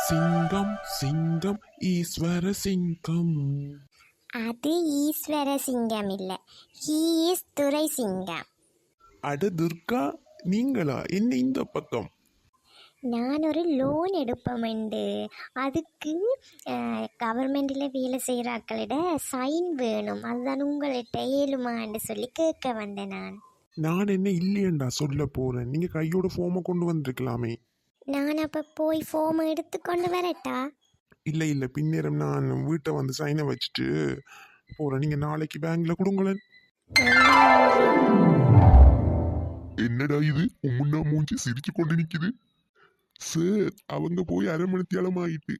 சிங்கம் சிங்கம் ஈஸ்வர சிங்கம். அது ஈஸ்வர சிங்கம் இல்லை, ஹீ இஸ் துரை சிங்கம். அட துர்கா, நீங்களா? என்ன இந்த பக்கம்? நான் ஒரு லோன் எடுப்போமெண்டு, அதுக்கு கவர்மெண்டில் வேலை செய்கிறாக்களிட சைன் வேணும். அதுதான் உங்கள்கிட்ட ஏழுமான்னு சொல்லி கேட்க வந்தேன். நான் என்ன இல்லையண்டா சொல்ல போறேன். நீங்க கையோட ஃபார்மை கொண்டு வந்திருக்கலாமே. நான் அப்போ போய் ஃபார்மை எடுத்துக்கொண்டு வரட்டா? இல்லை இல்லை, பின்னேரம் நான் வீட்டை வந்து சைனை வச்சுட்டு போறேன். நீங்க நாளைக்கு பேங்க்ல கொடுங்களேன். என்னடா இது, முன்னா மூஞ்சி சிரிச்சு கொண்டு நிக்குது. சார், அவங்க போய் அரை மணி தேலம் ஆயிட்டு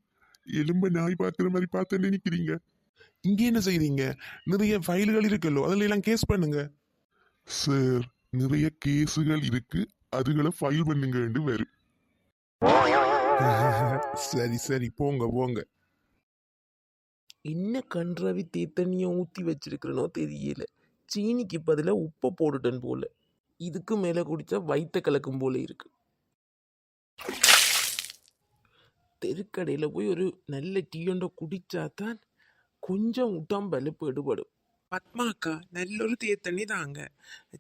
எலும்ப நாய் பார்க்குற மாதிரி பார்த்து நிக்கிறீங்க. இங்கே என்ன செய்றீங்க? நிறைய ஃபைல்கள் இருக்குல்லோ, அதுல எல்லாம் கேஸ் பண்ணுங்க. சார், நிறைய கேஸுகள் இருக்கு, அதுகளை ஃபைல் பண்ணுங்க வரும். சரி சரி, போங்க போங்க. என்ன கன்றாவி தீத்தண்ணியை ஊற்றி வச்சிருக்கிறனோ தெரியல. சீனிக்கு பதிலாக உப்பை போட்டுட்டேன் போல. இதுக்கு மேலே குடித்தா வயிற்ற கலக்கும் போல இருக்கு. தெருக்கடையில் போய் ஒரு நல்ல டீயொண்டை குடிச்சாதான் கொஞ்சம் உடம்பலுப்பு எடுபடும். பத்மாக்கா, நல்ல ஒரு தேத்தண்ணி தாங்க.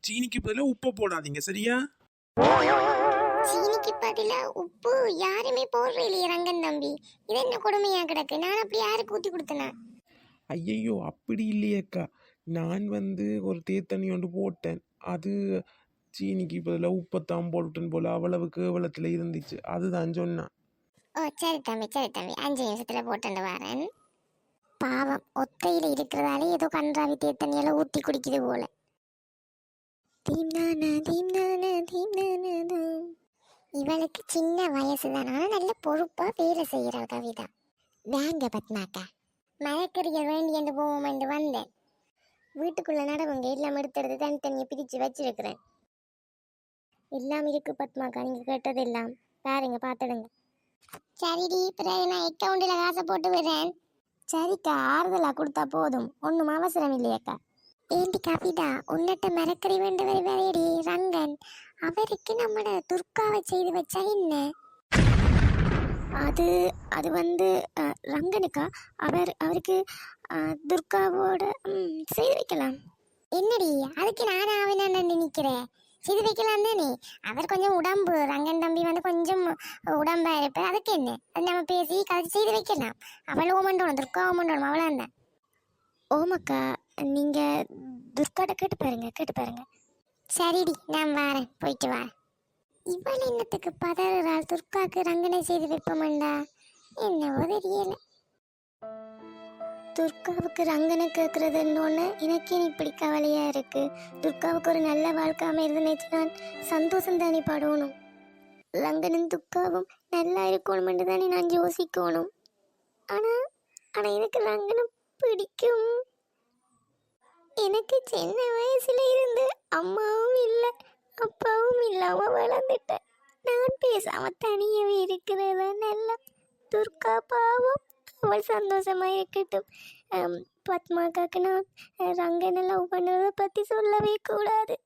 சீனிக்கு பதிலாக உப்பை போடாதீங்க, சரியா? சீனிக்கு பதிலா உப்பு யாருமே போடுற இல்லையே ரங்கன் தம்பி. இது என்ன கொடுமையா கிடக்கு? நான் அப்படி யாருக்கு ஊற்றி கொடுத்தனா? ஐயையோ, அப்படி இல்லையேக்கா. நான் ஒரு தேத்தண்ணி ஒன்று போட்டேன். அது சீனிக்கு பதிலாக உப்பைத்தான் போட்டுட்டேன் போல. அவ்வளவு கேவலத்தில் இருந்துச்சு, அதுதான் சொன்னான். ஓ சரி தம்பி, சரி தம்பி, 5 நிமிஷத்தில் போட்டு வரேன். பாவம், ஒத்தையில் இருக்கிறதாலே ஏதோ கன்றாவி தேத்தண்ணியெல்லாம் ஊற்றி குடிக்குது போல. இவளுக்கு சின்ன வயசு தான், ஆனால் நல்ல பொறுப்பாக வேலை செய்கிற கவிதா. வேங்க பத்மாக்கா, மயக்கறிகள் வேண்டி என்று போவோம் என்று வந்தேன். வீட்டுக்குள்ளே நடவுங்க, எல்லாம் எடுத்து தனித்தனியை பிரித்து வச்சிருக்கிறேன். எல்லாம் இருக்கு பத்மாக்கா, நீங்கள் கேட்டதெல்லாம் பாருங்க, பார்த்துடுங்க. சரிடி, பிறகு நான் அக்கௌண்ட்டில் காசை போட்டு விடுறேன். சரிக்கா, ஆறுதலாக கொடுத்தா போதும், ஒன்றும் அவசரம் இல்லையாக்கா. ஏண்டி கவிதா, உன்னிட்ட மரக்கறி வேண்டவர் வேறேடி ரங்கன். அவருக்கு நம்மட துர்காவை செய்து வச்சா என்ன? அது அது ரங்கனுக்கா? அவருக்கு துர்காவோட செய்து வைக்கலாம். என்னடி, அதுக்கு நான் ஆவினான்னு நினைக்கிறேன். செய்து வைக்கலாம் தானே. அவர் கொஞ்சம் உடம்பு, ரங்கன் தம்பி கொஞ்சம் உடம்பா இருப்பார். அதுக்கு என்ன, அது நம்ம பேசி கதைச்சி செய்து வைக்கலாம். அவள் ஓமண்டோணும், துர்கா ஓமண்டோணும், அவ்வளோந்தான். ஓமக்கா, நீங்கள் துர்காட்ட கேட்டு பாருங்க. சரிடி, நான் வரேன், போயிட்டு வரேன். இவள் என்னத்துக்கு பதறாள்? துர்காவுக்கு ரங்கனை செய்து வைப்போம்டா, என்னவோ தெரியல. துர்காவுக்கு ரங்கனை கேட்கறதுன்னு எனக்கே இப்படி கவலையா இருக்கு. துர்காவுக்கு ஒரு நல்ல வாழ்க்கை அமைதுன்னு நான் சந்தோஷம் தானே படணும். ரங்கனும் துர்காவும் நல்லா இருக்கணும் தானே நான் யோசிக்கணும். ஆனா எனக்கு ரங்கனும் பிடிக்கும். எனக்கு சின்ன வயசுல இருந்து அம்மாவும் இல்லை, அப்பாவும் இல்லாம வளர்ந்துட்டேன். நான் பேசாம தனியவே இருக்கிறதா நல்லா. துர்கா பாவம், அவள் சந்தோஷமா இருக்கட்டும். பத்மாக்காக்கு நான் ரங்கனை லவ் பண்ணுறதை பற்றி சொல்லவே கூடாது.